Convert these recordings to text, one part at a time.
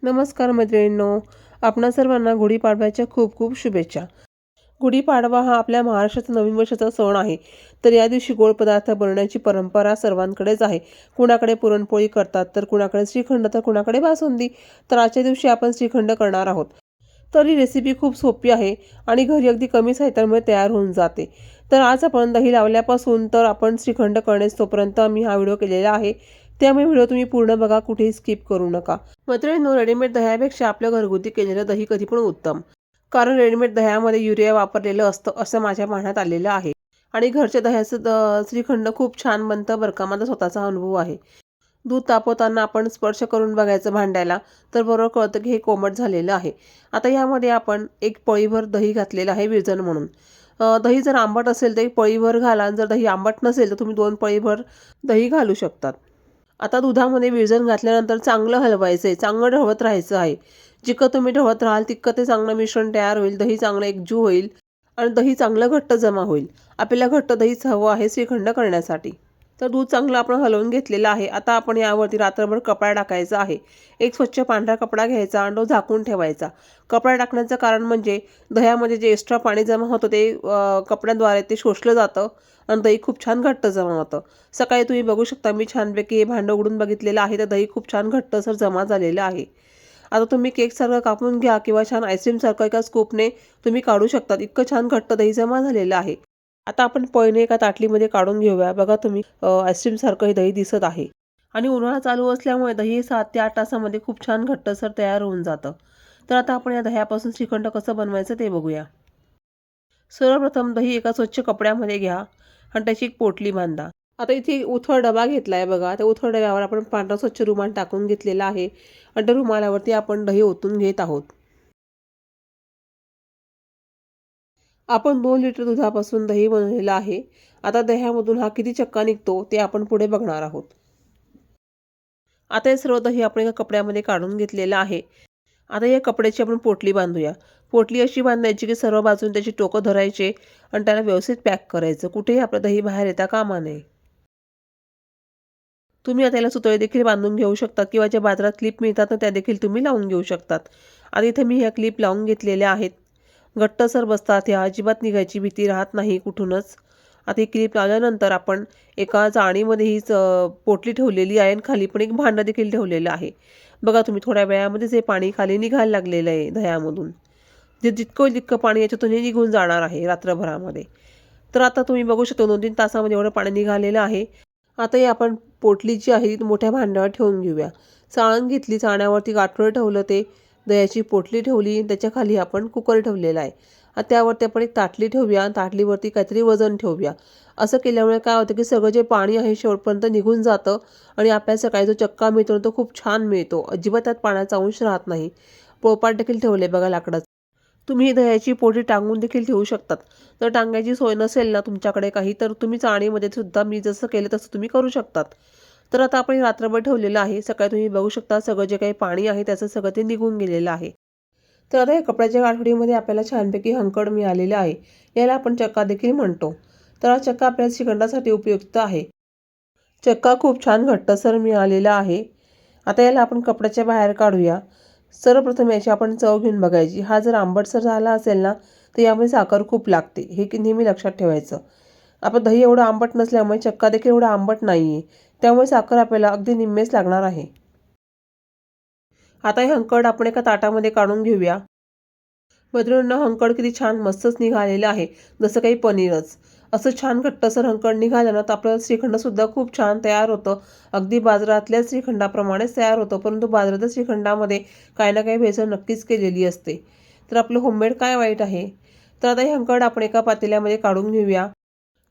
नमस्कार मैत्रिणींनो, आपणा सर्वांना गुढीपाडव्याच्या खूप खूप शुभेच्छा. गुढीपाडवा हा आपल्या महाराष्ट्राचा नवीन वर्षाचा सण आहे. तर या दिवशी गोड पदार्थ बनवण्याची परंपरा सर्वांकडेच आहे. कुणाकडे पुरणपोळी करतात, तर कुणाकडे श्रीखंड, तर कुणाकडे बासुंदी. तर आजच्या दिवशी आपण श्रीखंड करणार आहोत. तर ही रेसिपी खूप सोपी आहे आणि घरी अगदी कमी साहित्यामुळे तयार होऊन जाते. तर आज आपण दही लावल्यापासून तर आपण श्रीखंड करणेच तोपर्यंत मी हा व्हिडिओ केलेला आहे. त्यामुळे व्हिडिओ तुम्ही पूर्ण बघा, कुठेही स्किप करू नका. मित्रांनो, रेडीमेड दह्यापेक्षा आपलं घरगुती केलेलं दही कधी पण उत्तम. कारण रेडीमेड दह्यामध्ये युरिया वापरलेलं असतं असं माझ्या म्हणण्यात आलेलं आहे. आणि घरच्या दह्याचं श्रीखंड खूप छान बनतं बरं का. माझा स्वतःचा अनुभव आहे. दूध तापवताना आपण स्पर्श करून बघायचं भांड्याला, तर बरोबर कळतं की हे कोमट झालेलं आहे. आता यामध्ये आपण एक पळीभर दही घातलेलं आहे विरजण म्हणून. दही जर आंबट असेल तर एक पळीभर घाला आणि जर दही आंबट नसेल तर तुम्ही 2 पळीभर दही घालू शकतात. आता दुधामध्ये विरजण घातल्यानंतर चांगलं हलवायचं आहे, चांगलं ढवळत राहायचं आहे. जितकं तुम्ही ढवळत राहाल तितकं ते चांगलं मिश्रण तयार होईल, दही चांगलं एकजीव होईल आणि दही चांगलं घट्ट जमा होईल. आपल्याला घट्ट दहीच हवं आहे श्रीखंड करण्यासाठी. तर दूध चांगलं आपण हलवून घेतलेलं आहे. आता आपण यावरती रात्रभर कपडा टाकायचा आहे. एक स्वच्छ पांढरा कपडा घ्यायचा आणि तो झाकून ठेवायचा. कपडा टाकण्याचं कारण म्हणजे दह्यामध्ये जे एक्स्ट्रा पाणी जमा होतं ते कपड्याद्वारे ते शोषलं जातं आणि दही खूप छान घट्ट जमा होतं. सकाळी तुम्ही बघू शकता मी छानपैकी हे भांडं उघडून बघितलेलं आहे, तर दही खूप छान घट्टसर जमा झालेलं आहे. आता तुम्ही केकसारखं कापून घ्या किंवा छान आईस्क्रीमसारखं एका स्कूपने तुम्ही काढू शकता. इतकं छान घट्ट दही जमा झालेलं आहे. आता आपण पळीने एका ताटलीमध्ये काढून घेऊया. बघा तुम्ही आईस्क्रीमसारखं हे दही दिसत आहे. आणि उन्हाळा चालू असल्यामुळे दही 7 ते 8 तासामध्ये खूप छान घट्टसर तयार होऊन जातं. तर आता आपण या दह्यापासून श्रीखंड कसं बनवायचं ते बघूया. सर्वप्रथम दही एका स्वच्छ कपड्यामध्ये घ्या आणि त्याची एक पोटली बांधा. आता इथे उथळ डबा घेतला आहे बघा. त्या उथळ डब्यावर आपण पांढरा स्वच्छ रुमाल टाकून घेतलेला आहे आणि त्या रुमालावरती आपण दही ओतून घेत आहोत. आपण 2 लिटर दुधापासून दही बनवलेलं आहे. आता दह्यामधून हा किती चक्का निघतो ते आपण पुढे बघणार आहोत. आता हे सर्व दही आपण एका कपड्यामध्ये काढून घेतलेलं आहे. आता या कपड्याची आपण पोटली बांधूया. पोटली अशी बांधायची की सर्व बाजून त्याची टोकं धरायचे आणि त्याला व्यवस्थित पॅक करायचं. कुठेही आपलं दही बाहेर येता कामा नये. तुम्ही आता याला सुतळे देखील बांधून घेऊ शकता किंवा ज्या बाजारात क्लिप मिळतात ना त्या देखील तुम्ही लावून घेऊ शकतात. आता इथे मी ह्या क्लिप लावून घेतलेल्या आहेत. घट्टसर बसतात ह्या, अजिबात निघायची भीती राहत नाही कुठूनच. आता ही क्लिप लावल्यानंतर आपण एका चाळणीमध्ये पोटली ठेवलेली आहे आणि खाली पण एक भांडं देखील ठेवलेलं आहे. बघा तुम्ही थोड्या वेळामध्येच हे पाणी खाली निघायला लागलेलं आहे दह्यामधून. जितकं होईल तितकं पाणी याच्यातून हे निघून जाणार आहे रात्रभरामध्ये. तर आता तुम्ही बघू शकता 2-3 तासामध्ये एवढं पाणी निघालेलं आहे. आता ही आपण पोटली जी आहे ती मोठ्या भांड्यावर ठेवून घेऊया. चाळण घेतली, चाळण्यावरती गाठोडं ठेवलं, ते दह्याची पोटली ठेवली, त्याच्याखाली आपण कुकर ठेवलेला आहे. आता त्यावरती आपण एक ताटली ठेवूया आणि ताटलीवरती काहीतरी वजन ठेवूया. असं केल्यामुळे काय होतं की सगळं जे पाणी आहे शेवटपर्यंत निघून जातं आणि आपल्याला सकाळी जो चक्का मिळतो तो खूप छान मिळतो. अजिबात त्यात पाण्याचा अंश राहत नाही. पोळपाट देखील ठेवले बघा लाकडाचं. तुम्ही ही दह्याची पोटली टांगून देखील ठेवू शकतात. जर टांगायची सोय नसेल ना तुमच्याकडे काही, तर तुम्ही चाळणीमध्ये सुद्धा मी जसं केलं तसं तुम्ही करू शकतात. तर आता आपण रात्रभर ठेवलेलं आहे. सकाळी तुम्ही बघू शकता सगळं जे काही पाणी आहे त्याचं सगळं ते निघून गेलेलं आहे. तर आता या कपड्याच्या गाठोडीमध्ये आपल्याला छानपैकी हंकड मिळालेलं आहे. याला आपण चक्का देखील म्हणतो. तर हा चक्का आपल्याला श्रीखंडासाठी उपयुक्त आहे. चक्का खूप छान घट्टसर मिळालेला आहे. आता याला आपण कपड्याच्या बाहेर काढूया. सर्वप्रथम याची आपण चव घेऊन बघायची. हा जर आंबटसर झाला असेल ना तर यामध्ये साखर खूप लागते, हे की नेहमी लक्षात ठेवायचं. आपण दही एवढं आंबट नसल्यामुळे चक्का देखील एवढा आंबट नाही आहे, त्यामुळे साखर आपल्याला अगदी निम्मेच लागणार आहे. आता हे हंकड आपण एका ताटामध्ये काढून घेऊया. मैत्रिणींनो, हंकड किती छान मस्तच निघालेलं आहे, जसं काही पनीरच. असं छान घट्टसर हंकड निघालं ना तर आपलं श्रीखंडसुद्धा खूप छान तयार होतं. अगदी बाजारातल्या श्रीखंडाप्रमाणेच तयार होतं, परंतु बाजारातल्या श्रीखंडामध्ये काही ना काही भेसळ नक्कीच केलेली असते. तर आपलं होममेड काय वाईट आहे. तर आता हे हंकड आपण एका पातेल्यामध्ये काढून घेऊया.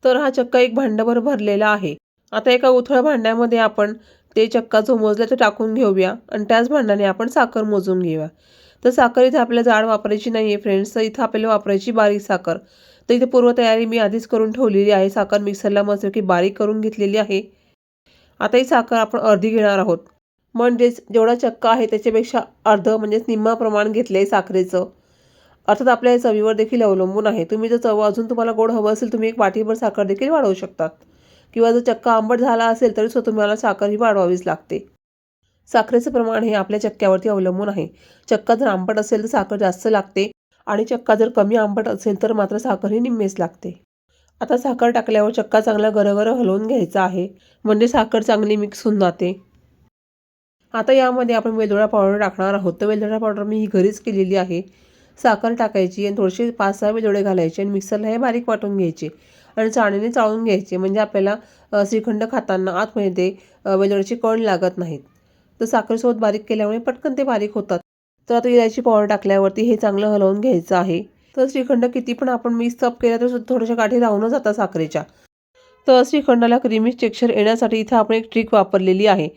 तर हा चक्का एक भांडभर भरलेला आहे. आता एका उथळ भांड्यामध्ये आपण ते चक्का जो मोजला तो टाकून घेऊया आणि त्याच भांड्याने आपण साखर मोजून घेऊया. तर साखर इथे आपल्याला जाड वापरायची नाही आहे फ्रेंड्स, तर इथं आपल्याला वापरायची बारीक साखर. तर इथे पूर्वतयारी मी आधीच करून ठेवलेली आहे. साखर मिक्सरला मस्तपैकी बारीक करून घेतलेली आहे. आता ही साखर आपण अर्धी घेणार आहोत. म्हणजेच जेवढा चक्का आहे त्याच्यापेक्षा अर्ध म्हणजेच निम्मा प्रमाण घेतलं आहे साखरेचं. अर्थात आपल्या चवीवर देखील अवलंबून आहे. तुम्ही जर चव अजून तुम्हाला गोड हवं असेल तुम्ही एक वाटीभर साखर देखील वाढवू शकतात किंवा जर चक्का आंबट झाला असेल तरी सुद्धा तुम्हाला साखर ही वाढवावीच लागते. साखरेचं प्रमाण हे आपल्या चक्क्यावरती अवलंबून आहे. चक्का जर आंबट असेल तर साखर जास्त लागते आणि चक्का जर कमी आंबट असेल तर मात्र साखर ही निम्मेच लागते. आता साखर टाकल्यावर चक्का चांगला गरगर हलवून घ्यायचा आहे, म्हणजे साखर चांगली मिक्स होऊन जाते. आता यामध्ये आपण वेलदोडा पावडर टाकणार आहोत. तर वेलदोडा पावडर मी ही घरीच केलेली आहे. साखर टाकायची आणि थोडेसे 5-6 वेलदोडे घालायचे आणि मिक्सरला हे बारीक वाटून घ्यायचे आणि चाळणीने चाळून घ्यायचे, म्हणजे आपल्याला श्रीखंड खाताना आतमध्ये वेलदोड्याचे कण लागत नाहीत. तर साखरेसोबत बारीक केल्यामुळे पटकन ते बारीक होतात. तर आता इलायची पावडर टाकल्यावरती हे चांगलं हलवून घ्यायचं आहे. तर श्रीखंड किती पण आपण मिक्स अप केला तर थोड्याशा गाठी राहूनच जातात साखरेच्या. तर श्रीखंडाला क्रीमी टेक्स्चर येण्यासाठी इथं आपण एक ट्रिक वापरलेली आहे.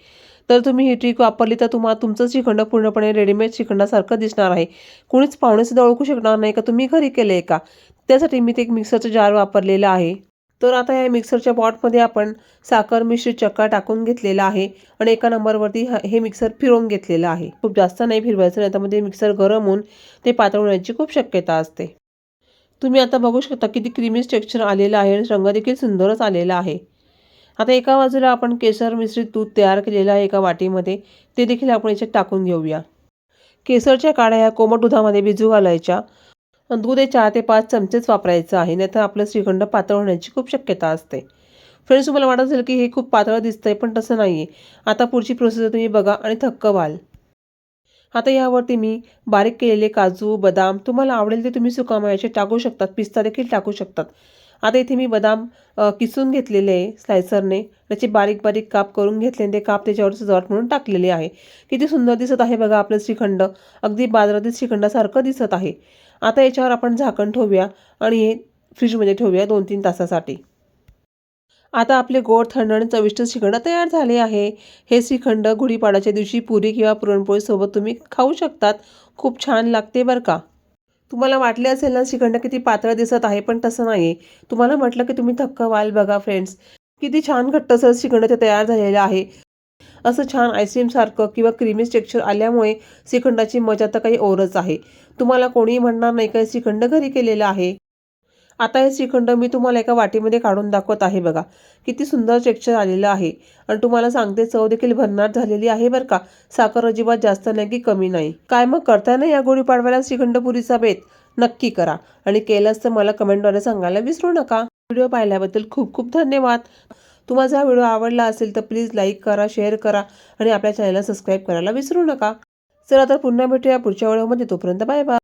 तर तुम्ही ही ट्रिक वापरली तर तुमचं श्रीखंड पूर्णपणे रेडीमेड श्रीखंडासारखं दिसणार आहे. कोणीच पाहुणेसुद्धा ओळखू शकणार नाही का तुम्ही घरी केलं आहे का. त्यासाठी मी ते एक मिक्सरचं जार वापरलेलं आहे. तर आता या मिक्सरच्या पॉटमध्ये आपण साखर मिश्रित चक्का टाकून घेतलेला आहे आणि एका नंबरवरती हे मिक्सर फिरवून घेतलेलं आहे. खूप जास्त नाही फिरवायचं, नाही तर मध्ये मिक्सर गरम होऊन ते पातळ होण्याची खूप शक्यता असते. तुम्ही आता बघू शकता किती क्रीमी टेक्स्चर आलेलं आहे आणि रंग देखील सुंदरच आलेला आहे. आता एका बाजूला आपण केसर मिश्रित दूध तयार केलेलं आहे एका वाटीमध्ये, ते देखील आपण याच्यात टाकून घेऊया. केसरच्या काड्या ह्या कोमट दुधामध्ये भिजू घालायच्या. दूध हे 4 ते 5 चमचेच वापरायचं आहे, नाहीतर आपलं श्रीखंड पातळ होण्याची खूप शक्यता असते. फ्रेंड्स, तुम्हाला वाटत असेल की हे खूप पातळ दिसतंय, पण तसं नाही आहे. आता पुढची प्रोसेस तुम्ही बघा आणि थक्क व्हाल. आता यावरती मी बारीक केलेले काजू, बदाम तुम्हाला आवडेल ते तुम्ही सुकामेव्याचे टाकू शकतात, पिस्ता देखील टाकू शकतात. आता इथे मी बदाम किसून घेतलेले आहे स्लायसरने, त्याचे बारीक बारीक काप करून घेतले आणि ते काप त्याच्यावर सजावट म्हणून टाकलेले आहे. किती सुंदर दिसत आहे बघा आपलं श्रीखंड, अगदी बाजारातील श्रीखंडासारखं दिसत आहे. आता याच्यावर आपण झाकण ठेवूया आणि हे फ्रीजमध्ये ठेवूया 2-3 तासासाठी. आता आपले गोड, थंड आणि चविष्ट श्रीखंड तयार झाले आहे. हे श्रीखंड गुढीपाडव्याच्या दिवशी पुरी किंवा पुरणपोळीसोबत तुम्ही खाऊ शकतात. खूप छान लागते बरं का. तुम्हाला वाटले असेल ना श्रीखंड किती पातळ दिसत आहे, पण तसं नाही आहे. तुम्हाला म्हटलं की तुम्ही थक्क व्हाल बघा फ्रेंड्स. किती छान घट्टसर श्रीखंड ते तयार झालेलं आहे. असं छान आईस्क्रीमसारखं किंवा क्रीमी टेक्स्चर आल्यामुळे श्रीखंडाची मजा तर काही औरच आहे. तुम्हाला कोणीही म्हणणार नाही का श्रीखंड घरी केलेलं आहे. आता हे श्रीखंड मी तुम्हाला एका वाटीमध्ये काढून दाखवत आहे बघा. किती सुंदर टेक्स्चर आलेलं आहे आणि तुम्हाला सांगते चव देखील भन्नाट झालेली आहे बरं का. साखर अजिबात जास्त नाही की कमी नाही. काय मग करताय ना या गुढीपाडव्याला श्रीखंडपुरीचा बेत? नक्की करा आणि केलंच तर मला कमेंटद्वारे सांगायला विसरू नका. व्हिडिओ पाहिल्याबद्दल खूप खूप धन्यवाद. तुम्हाला हा व्हिडिओ आवडला असेल तर प्लीज लाईक करा, शेअर करा आणि आपल्या चॅनलला सबस्क्राईब करायला विसरू नका. चला तर पुन्हा भेटूया पुढच्या व्हिडिओमध्ये. तोपर्यंत बाय बाय.